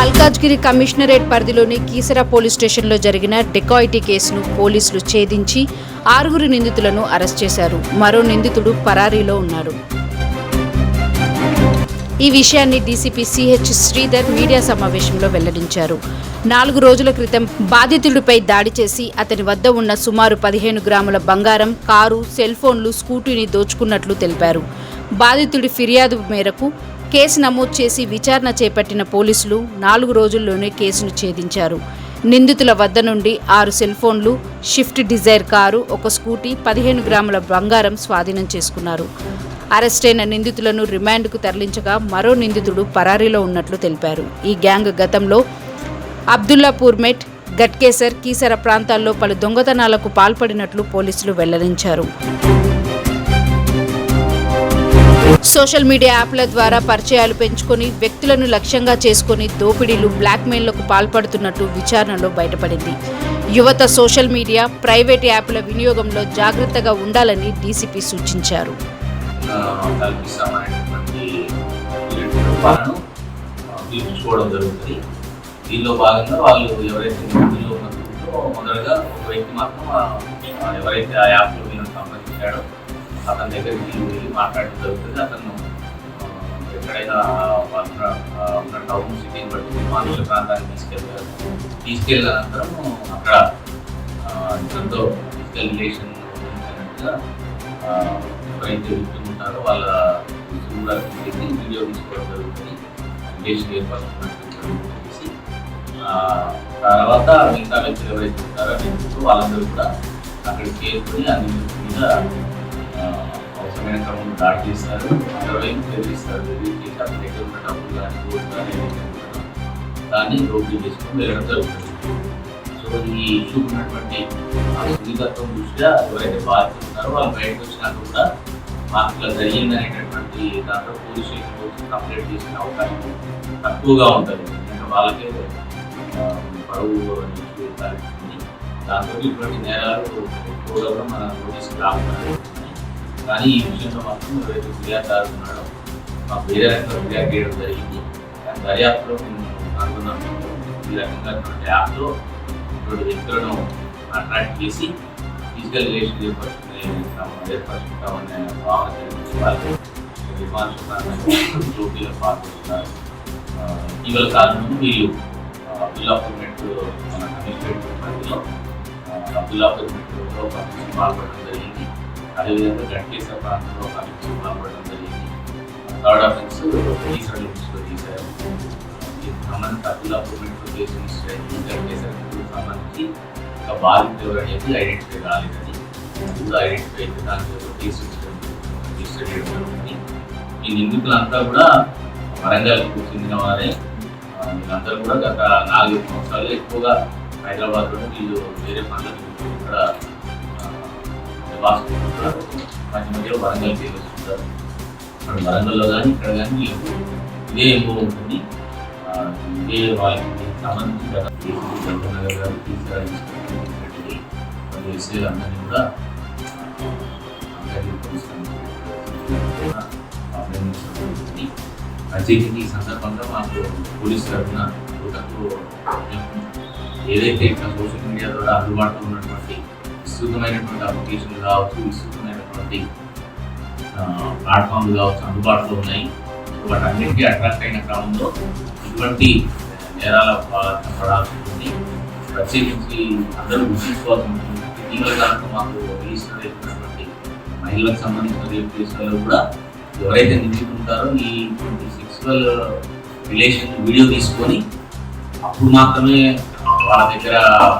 Malkajgiri commissionerate పరిధిలోని Keesara police స్టేషన్లో జరిగిన డెకాయిటీ కేసును పోలీసులు ఛేదించి 6 నిందితులను అరెస్ట్ చేశారు. మరో నిందితుడు పరారీలో ఉన్నాడు. ఈ విషయాన్ని డీసీపీ సిహెచ్ శ్రీధర్ మీడియా సమావేశంలో వెల్లడించారు. 4 రోజుల క్రితం బాధితుడిపై దాడి చేసి అతని వద్ద ఉన్న సుమారు 15 గ్రాముల బంగారం, కారు, సెల్ ఫోన్లు, స్కూటీని దోచుకున్నట్లు తెలిపారు. బాధితుడి ఫిర్యాదు మేరకు కేసు నమోదు చేసి విచారణ చేపట్టిన పోలీసులు 4 రోజుల్లోనే కేసును ఛేదించారు. నిందితుల వద్ద నుండి 6 సెల్ ఫోన్లు, షిఫ్ట్ డిజైర్ కారు, ఒక స్కూటీ, 15 గ్రాముల బంగారం స్వాధీనం చేసుకున్నారు. అరెస్టైన నిందితులను రిమాండ్కు తరలించగా మరో నిందితుడు పరారీలో ఉన్నట్లు తెలిపారు. ఈ గ్యాంగ్ గతంలో అబ్దుల్లాపూర్ మెట్, గట్కేసర్, కీసర ప్రాంతాల్లో పలు దొంగతనాలకు పాల్పడినట్లు పోలీసులు వెల్లడించారు. సోషల్ మీడియా యాప్ల ద్వారా పరిచయాలు పెంచుకొని వ్యక్తులను లక్ష్యంగా చేసుకుని దోపిడీలు, బ్లాక్మెయిల్లకు పాల్పడుతున్నట్టు విచారణలో బయటపడింది. యువత సోషల్ మీడియా, ప్రైవేట్ యాప్ల వినియోగంలో జాగ్రత్తగా ఉండాలని డీసీపీ సూచించారు. దీనిలో భాగంగా వాళ్ళు ఎవరైతే మొదలుగా ఒక వ్యక్తి మాత్రం ఎవరైతే ఆ యాప్లో వీళ్ళని సంబంధించాడో అతని దగ్గరికి వెళ్ళి మాట్లాడడం జరుగుతుంది. అతను ఎక్కడైనా ఉన్న టౌన్ సిటీని బట్టి విమానుల ప్రాంతానికి తీసుకెళ్ళిన అనంతరం అక్కడ ఇతరులతో ఫిజికల్ రిలేషన్ ఉన్నట్టుగా ఎవరైతే వ్యక్తులు ఉంటారో వాళ్ళ కూడా వీడియో తీసుకోవడం జరుగుతుంది. రిలేషన్ ఏర్పడుతున్నట్టు చేసి తర్వాత మిగతా వ్యక్తులు ఎవరైతే ఉంటారో వాళ్ళందరూ కూడా అక్కడికి చేరుకొని అన్ని మీద అవసరమైన క్రమంలో దాడి చేస్తారు. అందరూ బెదిరిస్తారు. బెదిరించి అతని దగ్గర ఉన్న డబ్బులు కానీ గోల్డ్ కానీ దాన్ని దోపిడీ చేసుకొని వెళ్ళడం జరుగుతుంది. సో ఈ ఇష్యూ ఉన్నటువంటి సున్నితత్వం దృష్ట్యా ఎవరైతే బాధితులు ఉన్నారో వాళ్ళు బయటకు వచ్చినాక కూడా మాకు ఇట్లా జరిగింది అనేటటువంటి దాంట్లో పోలీస్ స్టేషన్ వచ్చి కంప్లైంట్ చేసిన అవకాశం తక్కువగా ఉంటుంది. ఎందుకంటే వాళ్ళకే పరువు తలెత్తుంది. దాంతో ఇటువంటి నేరాలు ఎక్కువగా మన నోటీస్కి రాకుండా. కానీ ఈ విషయంలో మాత్రం ఎవరైతే ఫిర్యాదుదారు ఉన్నాడో మాకు వేరే రకంగా ఫిర్యాదు చేయడం జరిగింది. కానీ దర్యాప్తులో మేము కనుగొన్నాము ఈ రకంగా యాప్లో ఇటువంటి వ్యక్తులను అట్రాక్ట్ చేసి ఫిజికల్ రిలేషన్ ఏర్పరుచుకుంటామనే భావన తెలిసి వాళ్ళు విమానాలు పాల్గొంటున్నారు. ఇటీవల కాలంలో వీళ్ళు అబ్దుల్లాపూర్ మెట్రో మన కమిషనరేట్ పరిధిలో అబ్దుల్లాపూర్ మెట్రోలో కమిషన్ పాల్గొనడం జరిగింది. అదేవిధంగా గట్కేసర్ ప్రాంతంలో కమిషన్ పాల్గొనడం జరిగింది. థర్డ్ అఫెన్స్ కీసర లిమిట్స్లో తీశారు. దీనికి సంబంధించి అబ్దుల్లాపూర్ మెట్రో కేసు రిజిస్టర్ అయింది. గట్కేసర్ సంబంధించి ఒక బాధితులు ఎవరు అనేది ఐడెంటిఫై కాలేదని కూడా ఐడెంటిఫై అయితే దానికి కేసు రిజిస్టర్ చేయడం జరుగుతుంది. ఈ నిందితులంతా కూడా వరంగల్కు చెందిన వారే. వీళ్ళందరూ కూడా గత 4 సంవత్సరాలు ఎక్కువగా హైదరాబాద్లో వీళ్ళు వేరే పనులకు ఇక్కడ నివాసుకుంటారు. మధ్య మధ్యలో వరంగల్ చేస్తుంటారు. అక్కడ వరంగల్లో కానీ ఇక్కడ కానీ వీళ్ళకు ఇదే ఎక్కువ ఉంటుంది. ఇదే వాళ్ళకి సంబంధించి గత జగన్నగర్ గారు తీసుకురావాల్సినటువంటి ఎస్ఐలు అందరినీ కూడా అభినందించబడుతుంది. ప్రత్యేకించి ఈ సందర్భంగా మాకు పోలీసు తరఫున యువతకు ఏదైతే ఇట్లా సోషల్ మీడియా ద్వారా అందుబాటులో ఉన్నటువంటి విస్తృతమైనటువంటి అప్లికేషన్లు కావచ్చు, విస్తృతమైనటువంటి ప్లాట్ఫామ్లు కావచ్చు అందుబాటులో ఉన్నాయి. వాటన్నిటికీ అట్రాక్ట్ అయిన క్రమంలో ఇటువంటి నేరాల పడాల్సి ఉంటుంది. ప్రత్యేకించి అందరూ గుర్తించుకోవాల్సి ఉంటుంది. ఇటీవల కాలంలో మాకు రిజిస్టర్ అయినటువంటి మహిళలకు సంబంధించిన రేప్ కేసులలో కూడా ఎవరైతే నిందితుంటారో ఈ సెక్సువల్ రిలేషన్ వీడియో తీసుకొని అప్పుడు మాత్రమే వాళ్ళ దగ్గర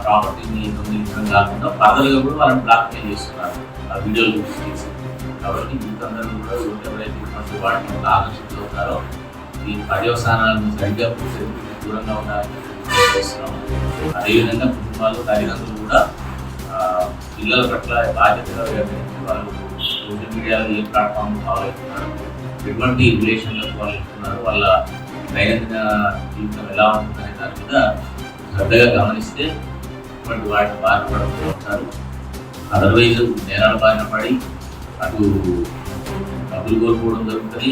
ప్రాపర్టీని దొంగిలించడం కాకుండా ఫర్దర్గా కూడా వాళ్ళని బ్లాక్మెయిల్ చేస్తున్నారు ఆ వీడియోలు చూసి. కాబట్టి వీళ్ళందరూ కూడా ఎవరైతే ఇటువంటి వాటిని ఆకర్షితులవుతారో ఈ పర్యవసానాలను సరిగ్గా దూరంగా ఉండాలని చేస్తున్నాము. అదేవిధంగా కుటుంబాలు, తల్లిదండ్రులు కూడా పిల్లల పట్ల బాధ్యతగా వ్యవహరించి వాళ్ళు సోషల్ మీడియాలో ఏ ప్లాట్ఫామ్ ఫాలో అవుతున్నారు, ఎటువంటి రిలేషన్లకు వాళ్ళు ఇస్తున్నారు, వాళ్ళ దైనందిన జీవితం ఎలా ఉంటుందనే దాని మీద శ్రద్ధగా గమనిస్తే ఇటువంటి వాటిని బారిన పడుతూ ఉంటారు. అదర్వైజ్ నేరాల బారిన పడి అటు డబ్బులు కోల్పోవడం జరుగుతుంది.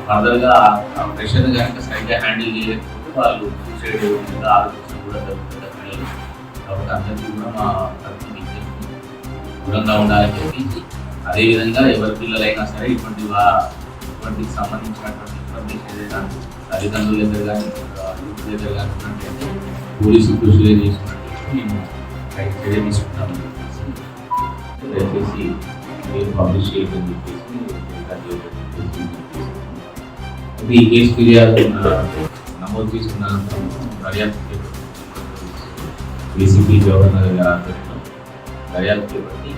ఫర్దర్గా ఆ ప్రెషర్ని కనుక సరిగ్గా హ్యాండిల్ చేయలేకపోతే కాబట్టి వాళ్ళు సూసైడ్ మీద ఆలోచించడం కూడా జరుగుతుంది పిల్లలు. కాబట్టి అందరికీ కూడా మా తరఫున విజ్ఞప్తి దూరంగా ఉండాలని చెప్పి, అదేవిధంగా ఎవరి పిల్లలైనా సరే ఇటువంటికి సంబంధించినటువంటి ఇన్ఫర్మేషన్ ఏదైనా తల్లిదండ్రుల దగ్గర కానీ యూత్ దగ్గర కానీ ఉన్నట్లయితే పోలీసు కృషి చేసుకున్నట్లయితే మేము చర్య తీసుకుంటామని చెప్పేసి దయచేసి మీరు పబ్లిష్ చేయమని చెప్పేసి ఈ కేసు ఫిర్యాదు నమోదు చేసుకున్న అనంతరం దర్యాప్తు ఏసీపీ గవర్నర్ గారి ఆధ్వర్యంలో దర్యాప్తు చేపట్టి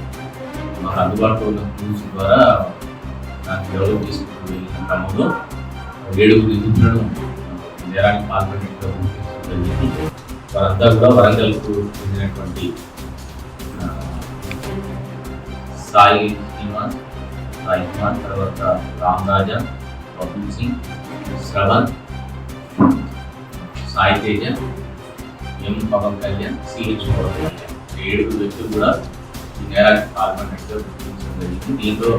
మాకు అందుబాటులో ఉన్న క్లూస్ ద్వారా దాన్ని డెవలప్ చేసుకుంటూ వెళ్ళిన క్రమంలో 7 నిందితులను నేరానికి పాల్పడినట్టుగా గుర్తించడం జరిగింది. వారంతా కూడా వరంగల్కు చెందినటువంటి సాయి శ్రీనివాస్, సాయి కుమార్, తర్వాత రామ్ రాజా, బబుల్ సింగ్, శ్రవణ్, సాయి తేజ, ఎం పవన్ కళ్యాణ్, సిహెచ్ పవన్ కళ్యాణ్ 7 వ్యక్తులు కూడా ఈ నేరానికి పాల్పడినట్టుగా గుర్తించడం జరిగింది. దీంట్లో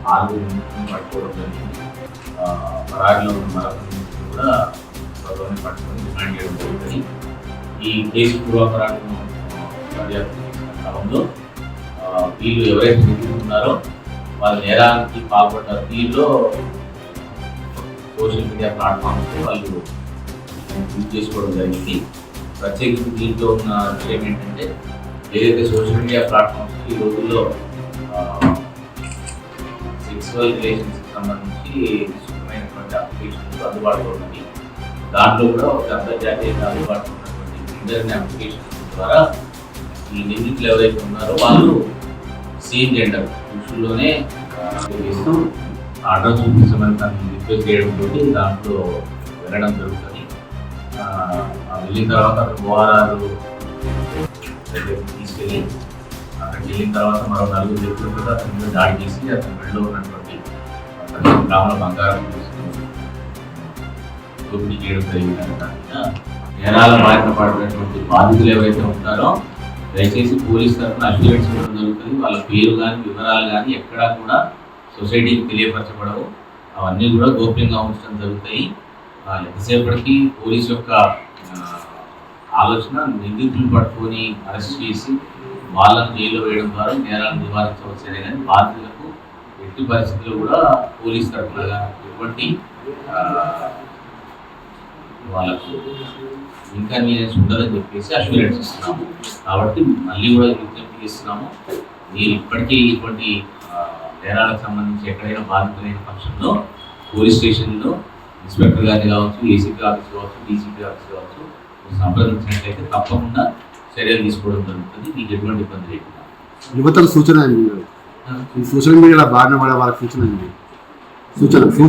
4 నిందితులను పట్టుకోవడం జరిగింది. పరారిలో ఉన్న మరొక నిందితులు కూడా త్వరలోనే పట్టుకొని డిమాండ్ చేయడం జరుగుతుంది. ఈ కేసు పూర్వాపరాలను దర్యాప్తు చేసిన క్రమంలో వీళ్ళు ఎవరైతే నిందితున్నారో వాళ్ళ నేరానికి పాల్పడ్డ తీరులో సోషల్ మీడియా ప్లాట్ఫామ్స్ వాళ్ళు యూజ్ చేసుకోవడం జరిగింది. ప్రత్యేకించి దీంట్లో ఉన్న విషయం ఏంటంటే, ఏదైతే సోషల్ మీడియా ప్లాట్ఫామ్స్ ఈ రోజుల్లో సెక్సువల్ రిలేషన్స్కి సంబంధించి విస్తృతమైనటువంటి అప్లికేషన్స్ అందుబాటులో ఉన్నవి. దాంట్లో కూడా ఒక అంతర్జాతీయంగా అందుబాటులో ఉన్నటువంటి ఇంటర్నెట్ అప్లికేషన్స్ ద్వారా ఈ నిందితులు ఎవరైతే ఉన్నారో వాళ్ళు సేమ్ జెండర్ పురుషుల్లోనే చేస్తూ అడ్రస్ చూపించమని తను రిక్వెస్ట్ చేయడంతో దాంట్లో వెళ్ళడం జరుగుతుంది. వెళ్ళిన తర్వాత అక్కడ ఓఆర్ఆర్ దగ్గరికి తీసుకెళ్ళి అక్కడికి వెళ్ళిన తర్వాత మరో 4 వ్యక్తులు కూడా అతని మీద దాడి చేసి అతని మెడలో ఉన్నటువంటి 10 గ్రాముల బంగారం దోపిడీ చేయడం జరిగిందని నేరాల బారిన పడినటువంటి బాధితులు ఎవరైతే ఉంటారో దయచేసి పోలీస్ తరఫున అష్యూరెన్స్ ఇవ్వడం జరుగుతుంది. వాళ్ళ పేరు కానీ వివరాలు కానీ ఎక్కడా కూడా సొసైటీకి తెలియపరచబడవు. అవన్నీ కూడా గోప్యంగా ఉంచడం జరుగుతాయి. ఎంతసేపటికి పోలీసు యొక్క ఆలోచన నిందితులు పట్టుకొని అరెస్ట్ చేసి వాళ్ళని జైల్లో వేయడం ద్వారా నేరాలను నివారించవచ్చనే కానీ బాధితులకు ఎట్టి పరిస్థితుల్లో కూడా పోలీస్ తరఫున ఎటువంటి వాళ్ళకు ఇన్కన్వీనియన్స్ ఉండదని చెప్పేసి అష్యూరెన్స్ ఇస్తున్నాము. కాబట్టి మళ్ళీ కూడా విజ్ఞప్తి చేస్తున్నాము, మీరు ఇప్పటికీ ఇటువంటి నేరాలకు సంబంధించి ఎక్కడైనా బాధితులైన పక్షంలో పోలీస్ స్టేషన్లో ఇన్స్పెక్టర్ గారిని కావచ్చు, ఏసీపీ ఆఫీస్ కావచ్చు, డీసీపీ ఆఫీస్ కావచ్చు సంప్రదించినట్లయితే తప్పకుండా చర్యలు తీసుకోవడం జరుగుతుంది. మీకు ఎటువంటి ఇబ్బంది లేకుండా. యువతకు సూచన సోషల్ మీడియాలో బారిన పడే వాళ్ళకి సూచన